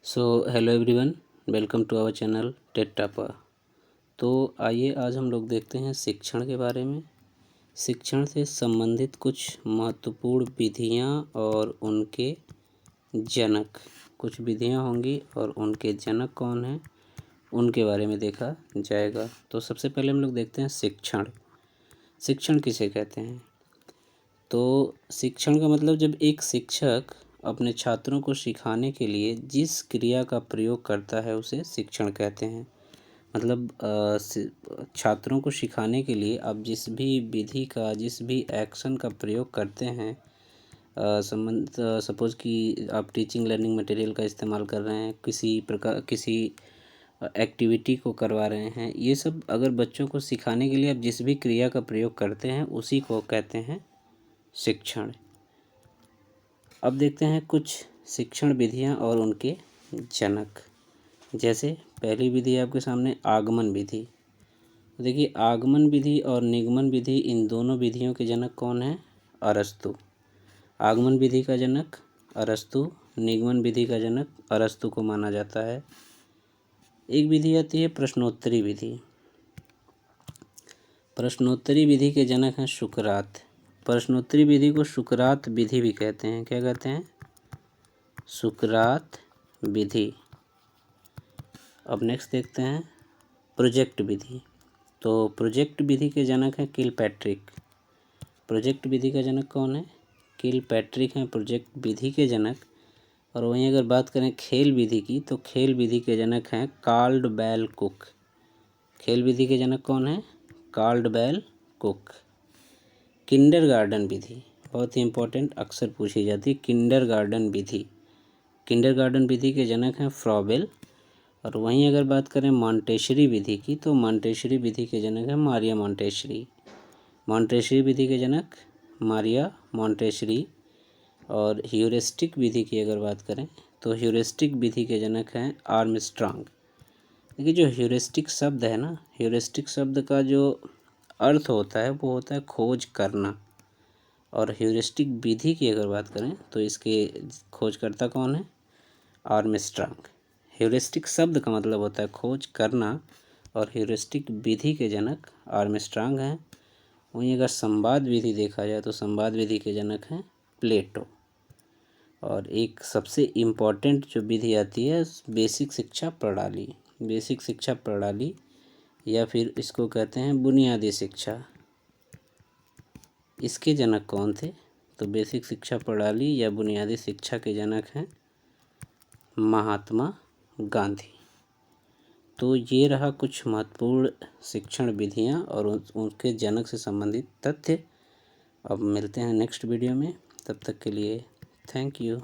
So hello everyone, welcome to our channel TET topper. तो आइए आज हम लोग देखते हैं शिक्षण के बारे में। शिक्षण से संबंधित कुछ महत्वपूर्ण विधियां और उनके जनक। कुछ विधियां होंगी और उनके जनक कौन हैं उनके बारे में देखा जाएगा। तो सबसे पहले हम लोग देखते हैं शिक्षण। शिक्षण किसे कहते हैं? तो शिक्षण का मतलब जब एक शिक्षक अपने छात्रों को सिखाने के लिए जिस क्रिया का प्रयोग करता है उसे शिक्षण कहते हैं। मतलब छात्रों को सिखाने के लिए आप जिस भी विधि का जिस भी एक्शन का प्रयोग करते हैं, सपोज़ कि आप टीचिंग लर्निंग मटेरियल का इस्तेमाल कर रहे हैं, किसी प्रकार किसी एक्टिविटी को करवा रहे हैं, ये सब अगर बच्चों को सिखाने के लिए आप जिस भी क्रिया का प्रयोग करते हैं उसी को कहते हैं शिक्षण। अब देखते हैं कुछ शिक्षण विधियां और उनके जनक। जैसे पहली विधि आपके सामने आगमन विधि। देखिए, आगमन विधि और निगमन विधि, इन दोनों विधियों के जनक कौन है? अरस्तु। आगमन विधि का जनक अरस्तु, निगमन विधि का जनक अरस्तु को माना जाता है। एक विधि आती है प्रश्नोत्तरी विधि। प्रश्नोत्तरी विधि के जनक हैं सुकरात। प्रश्नोत्तरी विधि को सुकरात विधि भी कहते हैं। क्या कहते हैं? सुकरात विधि। अब नेक्स्ट देखते हैं प्रोजेक्ट विधि। तो प्रोजेक्ट विधि के जनक हैं किलपैट्रिक। प्रोजेक्ट विधि का जनक कौन है? किलपैट्रिक हैं प्रोजेक्ट विधि के जनक। और वहीं अगर बात करें खेल विधि की, तो खेल विधि के जनक हैं काल्डवेल कुक। खेल विधि के जनक कौन है? काल्डवेल कुक। किंडरगार्टन विधि बहुत ही इम्पोर्टेंट, अक्सर पूछी जाती है। किंडरगार्टन विधि, किंडरगार्टन विधि के जनक हैं फ्रॉबेल। और वहीं अगर बात करें मॉन्टेसरी विधि की, तो मॉन्टेसरी विधि के जनक हैं मारिया मॉन्टेसरी। मॉन्टेसरी विधि के जनक मारिया मॉन्टेसरी। और ह्यूरिस्टिक विधि की अगर बात करें, तो ह्यूरिस्टिक विधि के जनक हैं आर्मस्ट्रांग। देखिए, जो ह्यूरिस्टिक शब्द है ना, ह्यूरिस्टिक शब्द का जो अर्थ होता है वो होता है खोज करना। और ह्यूरिस्टिक विधि की अगर बात करें तो इसके खोजकर्ता कौन है? आर्मस्ट्रांग। ह्यूरिस्टिक शब्द का मतलब होता है खोज करना, और ह्यूरिस्टिक विधि के जनक आर्मस्ट्रांग हैं। वहीं अगर संवाद विधि देखा जाए तो संवाद विधि के जनक हैं प्लेटो। और एक सबसे इम्पॉर्टेंट जो विधि आती है बेसिक शिक्षा प्रणाली। बेसिक शिक्षा प्रणाली या फिर इसको कहते हैं बुनियादी शिक्षा। इसके जनक कौन थे? तो बेसिक शिक्षा प्रणाली या बुनियादी शिक्षा के जनक हैं महात्मा गांधी। तो ये रहा कुछ महत्वपूर्ण शिक्षण विधियां और उनके जनक से संबंधित तथ्य। अब मिलते हैं नेक्स्ट वीडियो में, तब तक के लिए थैंक यू।